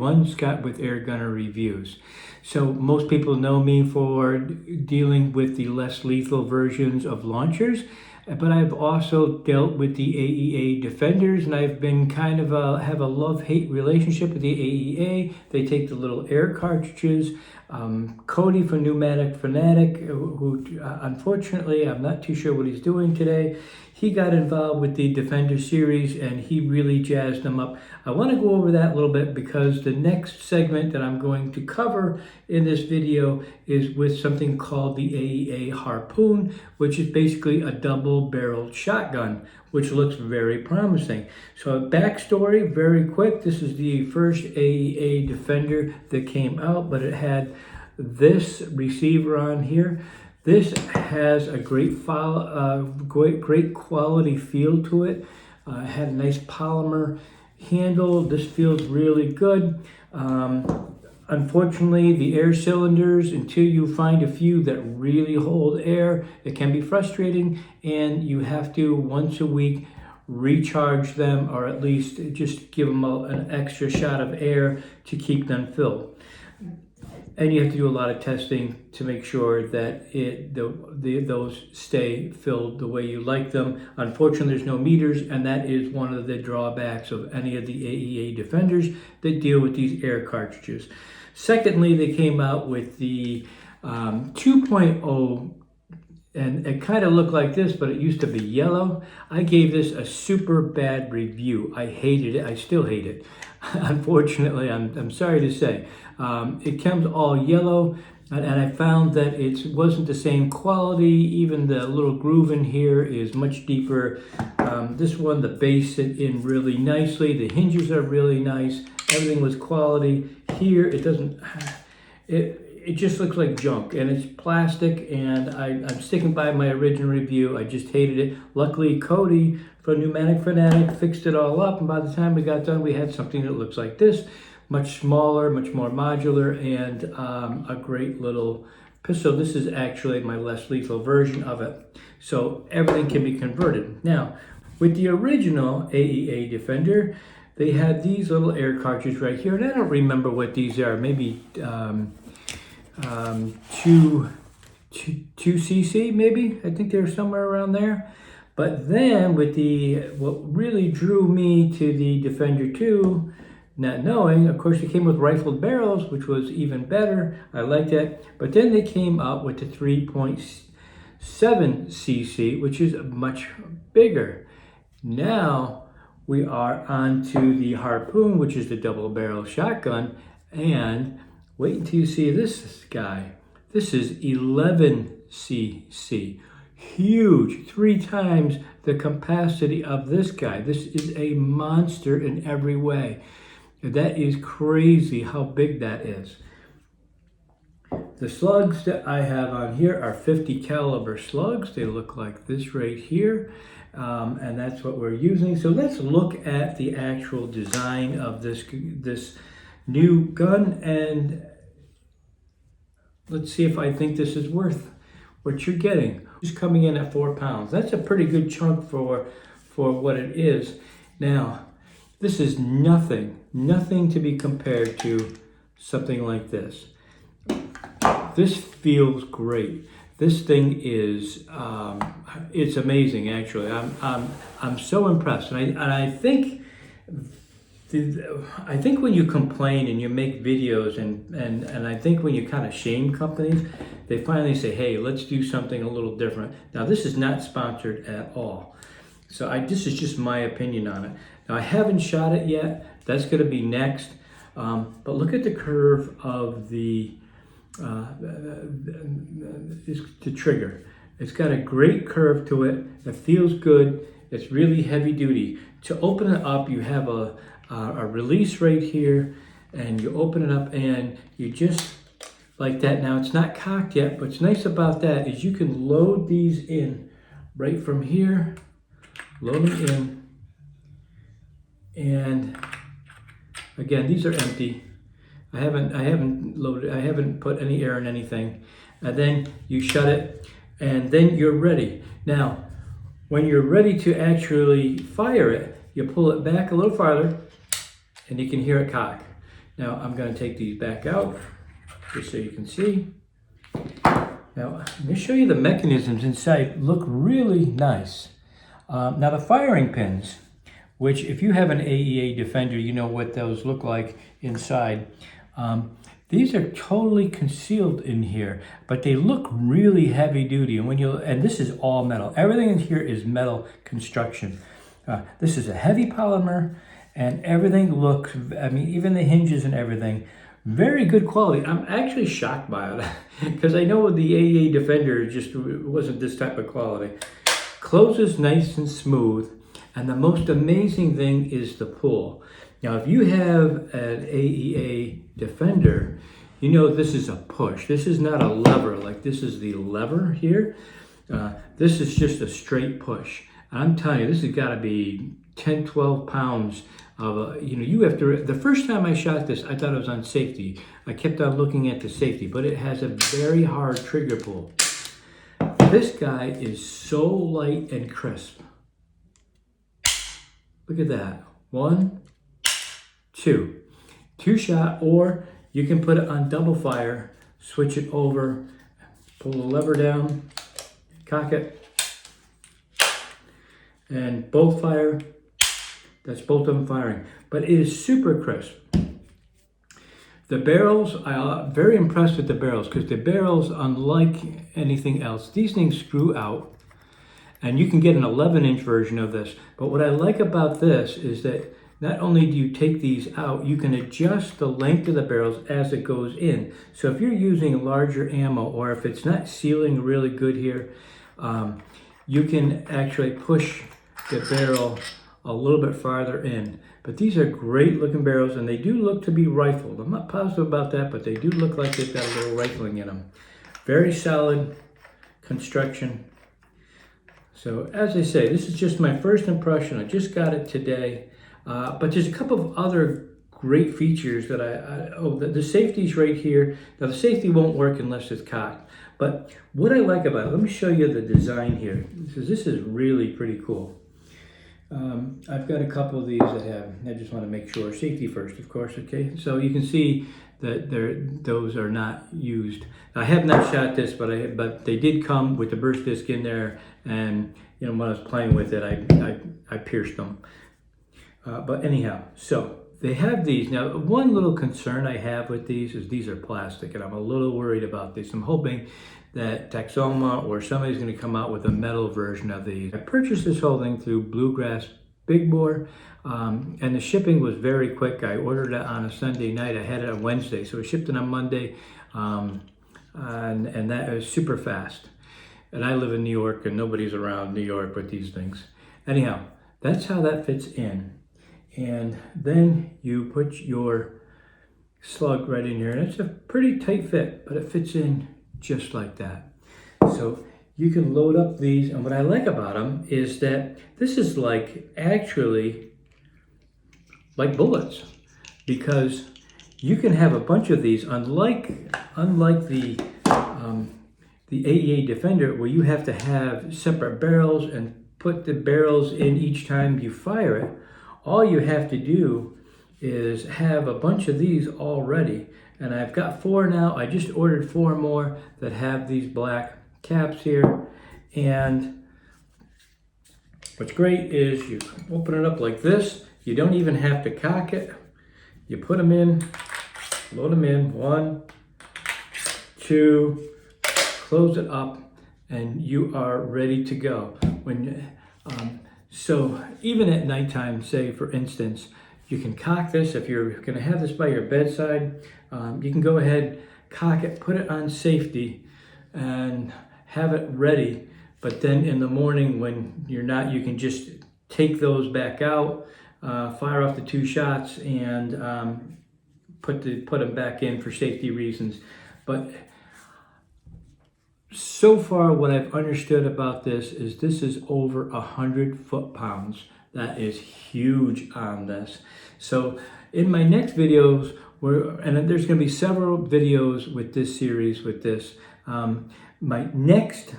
everyone. Scott with Air Gunner Reviews. So most people know me for dealing with the less lethal versions of launchers, but I've also dealt with the AEA Defenders, and I've been kind of have a love-hate relationship with the AEA. They take the little air cartridges. Cody from Pneumatic Fanatic, who unfortunately, I'm not too sure what he's doing today. He got involved with the Defender series and he really jazzed them up. I want to go over that a little bit because the next segment that I'm going to cover in this video is with something called the AEA Harpoon, which is basically a double-barreled shotgun, which looks very promising. So backstory, very quick. This is the first AEA Defender that came out, but it had this receiver on here. This has a great quality feel to it. It had a nice polymer handle. This feels really good. Unfortunately, the air cylinders, until you find a few that really hold air, it can be frustrating, and you have to once a week recharge them, or at least just give them an extra shot of air to keep them filled. And you have to do a lot of testing to make sure that those stay filled the way you like them. Unfortunately, there's no meters, and that is one of the drawbacks of any of the AEA Defenders that deal with these air cartridges. Secondly, they came out with the 2.0, and it kind of looked like this, but it used to be yellow. I gave this a super bad review. I hated it. I still hate it. Unfortunately, I'm sorry to say. It comes all yellow, and I found that it wasn't the same quality. Even the little groove in here is much deeper. This one, the base sit in really nicely. The hinges are really nice. Everything was quality. Here, it doesn't, it just looks like junk, and it's plastic, and I'm sticking by my original review. I just hated it. Luckily, Cody from Pneumatic Fanatic fixed it all up, and by the time we got done, we had something that looks like this. Much smaller, much more modular, and a great little pistol. This is actually my less lethal version of it. So everything can be converted. Now, with the original AEA Defender, they had these little air cartridges right here, and I don't remember what these are. Maybe 2 cc, maybe. I think they're somewhere around there. But then with what really drew me to the Defender 2, not knowing, of course, it came with rifled barrels, which was even better. I liked it. But then they came out with the 3.7 cc, which is much bigger. Now we are on to the Harpoon, which is the double-barrel shotgun. And wait until you see this guy. This is 11 cc. Huge, 3 times the capacity of this guy. This is a monster in every way. That is crazy how big that is. The slugs that I have on here are 50 caliber slugs. They look like this right here. And that's what we're using. So let's look at the actual design of this new gun, and let's see if I think this is worth what you're getting. It's coming in at 4 pounds. That's a pretty good chunk for what it is. Now, this is nothing to be compared to something like this. This feels great. This thing is, it's amazing actually. I'm so impressed, and I think when you complain and you make videos, and I think when you kind of shame companies, they finally say, hey, let's do something a little different. Now, this is not sponsored at all. So this is just my opinion on it. Now, I haven't shot it yet. That's going to be next. But look at the curve of the trigger. It's got a great curve to it. It feels good. It's really heavy duty. To open it up, you have a release right here, and you open it up, and you just like that. Now, it's not cocked yet. What's nice about that is you can load these in right from here. Load them in, and again, these are empty. I haven't put any air in anything. And then you shut it, and then you're ready. Now, when you're ready to actually fire it, you pull it back a little farther, and you can hear it cock. Now I'm going to take these back out just so you can see. Now let me show you the mechanisms inside. Look really nice. Now the firing pins, which if you have an AEA Defender, you know what those look like inside. These are totally concealed in here, but they look really heavy duty. And this is all metal. Everything in here is metal construction. This is a heavy polymer, and everything looks, I mean, even the hinges and everything, very good quality. I'm actually shocked by it because I know the AEA Defender just wasn't this type of quality. Closes nice and smooth, and the most amazing thing is the pull. Now, if you have an AEA Defender, you know this is a push. This is not a lever, like this is the lever here. This is just a straight push. I'm telling you, this has got to be 10, 12 pounds of you have to, the first time I shot this, I thought it was on safety. I kept on looking at the safety, but it has a very hard trigger pull. This guy is so light and crisp. Look at that. 1, 2. 2 shot, or you can put it on double fire, switch it over, pull the lever down, cock it, and both fire. That's both of them firing. But it is super crisp. The barrels, I'm very impressed with the barrels, because the barrels, unlike anything else, these things screw out, and you can get an 11-inch version of this. But what I like about this is that not only do you take these out, you can adjust the length of the barrels as it goes in. So if you're using larger ammo, or if it's not sealing really good here, you can actually push the barrel a little bit farther in. But these are great looking barrels, and they do look to be rifled. I'm not positive about that, but they do look like they've got a little rifling in them. Very solid construction. So as I say, this is just my first impression. I just got it today. But there's a couple of other great features that the safety's right here. Now the safety won't work unless it's cocked. But what I like about it, let me show you the design here. This is really pretty cool. I've got a couple of these I just want to make sure, safety first, of course, okay? So you can see that those are not used. I have not shot this, but they did come with the burst disc in there, and when I was playing with it, I pierced them. But anyhow, so they have these. Now, one little concern I have with these is these are plastic, and I'm a little worried about this. I'm hoping that Taxoma or somebody's going to come out with a metal version of these. I purchased this whole thing through Bluegrass Big Bore, and the shipping was very quick. I ordered it on a Sunday night. I had it on Wednesday, so it shipped it on Monday, and that was super fast. And I live in New York, and nobody's around New York with these things. Anyhow, that's how that fits in. And then you put your slug right in here, and it's a pretty tight fit, but it fits in just like that. So you can load up these, and what I like about them is that this is actually like bullets, because you can have a bunch of these, unlike the AEA Defender, where you have to have separate barrels and put the barrels in each time you fire it. All you have to do is have a bunch of these already. And I've got 4 now. I just ordered 4 more that have these black caps here. And what's great is you open it up like this. You don't even have to cock it. You put them in, load them in, 1, 2, close it up, and you are ready to go. So even at nighttime, say for instance, you can cock this. If you're going to have this by your bedside, you can go ahead, cock it, put it on safety, and have it ready. But then in the morning when you're not, you can just take those back out, fire off the 2 shots, and put them back in for safety reasons. But so far, what I've understood about this is over 100 foot-pounds. That is huge on this. So in my next videos, and there's going to be several videos with this series, with this. My next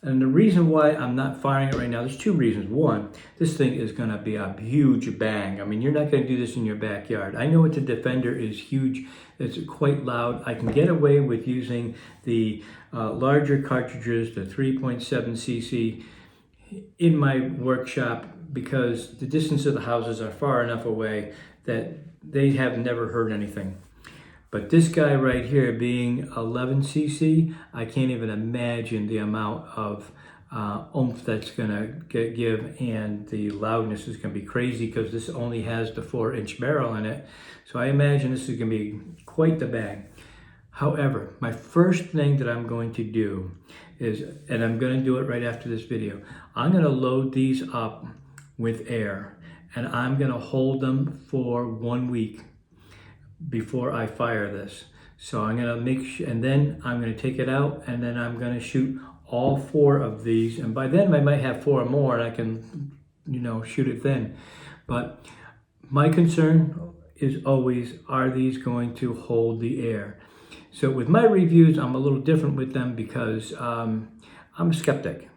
And the reason why I'm not firing it right now, there's two reasons. One, this thing is going to be a huge bang. I mean, you're not going to do this in your backyard. I know the Defender is huge. It's quite loud. I can get away with using the larger cartridges, the 3.7 cc, in my workshop because the distance of the houses are far enough away that they have never heard anything. But this guy right here being 11 cc, I can't even imagine the amount of oomph that's gonna give, and the loudness is gonna be crazy because this only has the 4-inch barrel in it. So I imagine this is gonna be quite the bang. However, my first thing that I'm going to do is, and I'm gonna do it right after this video, I'm gonna load these up with air and I'm gonna hold them for 1 week before I fire this. So I'm gonna make sure, and then I'm gonna take it out and then I'm gonna shoot all 4 of these. And by then I might have 4 more and I can, shoot it then. But my concern is always, are these going to hold the air? So with my reviews, I'm a little different with them because I'm a skeptic.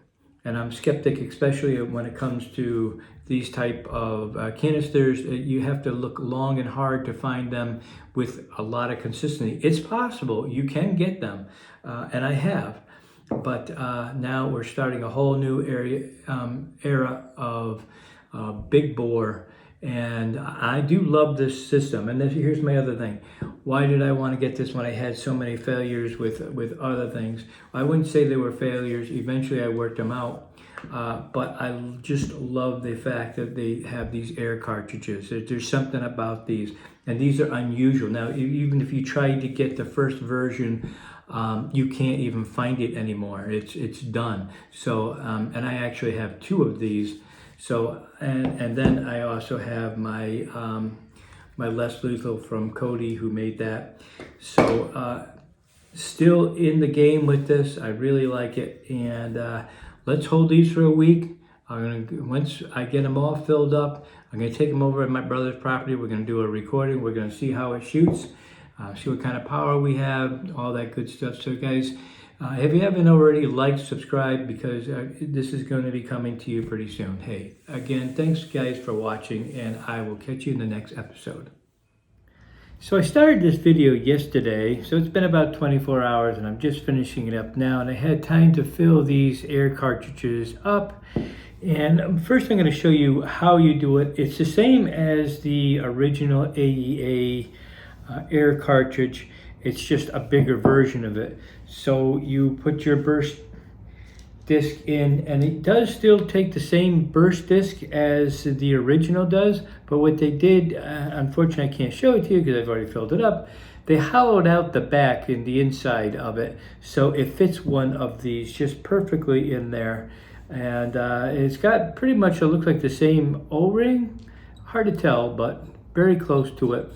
And I'm skeptic, especially when it comes to these type of canisters. You have to look long and hard to find them with a lot of consistency. It's possible, you can get them, and I have. But now we're starting a whole new era of big bore. And I do love this system. And here's my other thing. Why did I want to get this when I had so many failures with other things? I wouldn't say they were failures. Eventually I worked them out. But I just love the fact that they have these air cartridges. There's something about these. And these are unusual. Now, even if you try to get the first version, you can't even find it anymore. It's done. So, and I actually have 2 of these. So, and then I also have my my less lethal from Cody, who made that. So still in the game with this. I really like it, and let's hold these for a week. Once I get them all filled up, I'm gonna take them over at my brother's property. We're gonna do a recording. We're gonna see how it shoots, see what kind of power we have, all that good stuff. So guys, if you haven't already, like, subscribe, because this is going to be coming to you pretty soon. Hey, again, thanks guys for watching, and I will catch you in the next episode. So I started this video yesterday, so it's been about 24 hours and I'm just finishing it up now, and I had time to fill these air cartridges up. And first I'm going to show you how you do it. It's the same as the original AEA air cartridge. It's just a bigger version of it. So you put your burst disc in, and it does still take the same burst disc as the original does, but what they did, unfortunately I can't show it to you because I've already filled it up, they hollowed out the back and the inside of it, so it fits one of these just perfectly in there. And it's got pretty much, it looks like the same O-ring, hard to tell, but very close to it.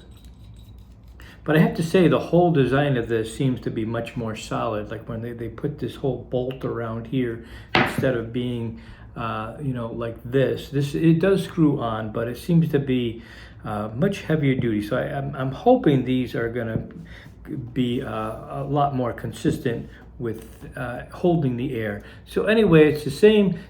But I have to say, the whole design of this seems to be much more solid. Like when they put this whole bolt around here, instead of being, like this. It does screw on, but it seems to be much heavier duty. So I'm hoping these are gonna be a lot more consistent with holding the air. So anyway, it's the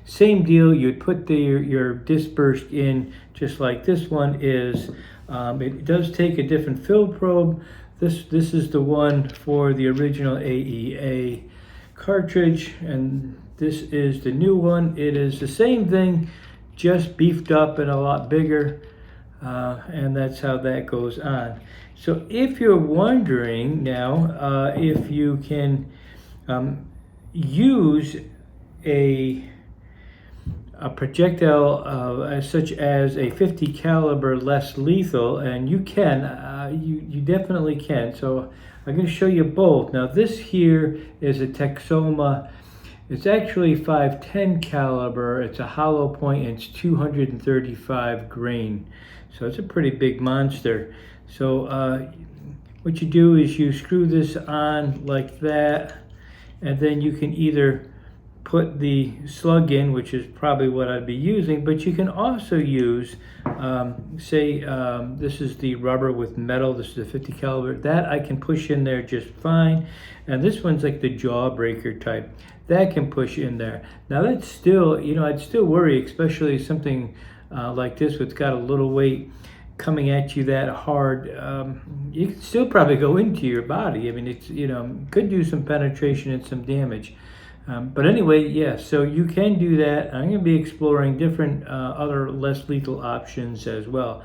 same deal. You'd put your disc burst in just like this one is. It does take a different fill probe. This is the one for the original AEA cartridge, and this is the new one. It is the same thing, just beefed up and a lot bigger, and that's how that goes on. So if you're wondering now if you can use a projectile such as a 50 caliber less lethal, and you can, you definitely can. So I'm going to show you both. Now this here is a Texoma. It's actually 510 caliber. It's a hollow point, and it's 235 grain. So it's a pretty big monster. So what you do is you screw this on like that, and then you can either put the slug in, which is probably what I'd be using, but you can also use, this is the rubber with metal, this is a 50 caliber, that I can push in there just fine. And this one's like the jawbreaker type, that can push in there. Now that's still, I'd still worry, especially something like this, which got a little weight coming at you that hard. You can still probably go into your body. I mean, it's, could do some penetration and some damage. But anyway, yeah, so you can do that. I'm going to be exploring different other less lethal options as well.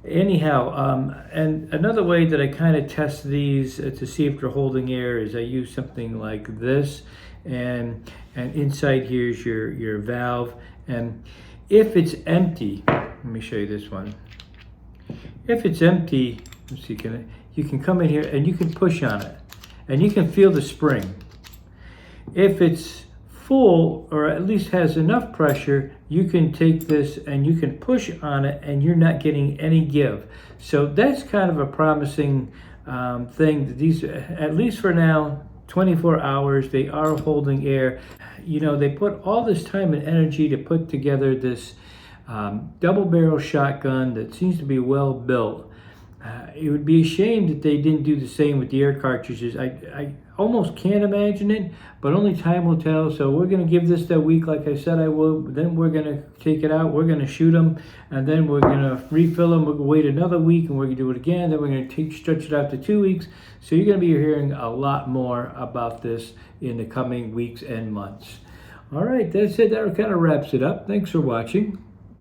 Anyhow, and another way that I kind of test these to see if they're holding air is I use something like this, and inside here's your valve, and if it's empty, let me show you this one. If it's empty, let's see, you can come in here and you can push on it, and you can feel the spring. If it's full, or at least has enough pressure, you can take this and you can push on it and you're not getting any give. So that's kind of a promising thing. These, at least for now, 24 hours, they are holding air. They put all this time and energy to put together this double barrel shotgun that seems to be well built. It would be a shame that they didn't do the same with the air cartridges. I almost can't imagine it, but only time will tell. So we're going to give this that week like I said I will. Then we're going to take it out, we're going to shoot them, and then we're going to refill them. We're going to wait another week and we're going to do it again. Then we're going to stretch it out to 2 weeks. So you're going to be hearing a lot more about this in the coming weeks and months. All right, that's it. That kind of wraps it up. Thanks for watching.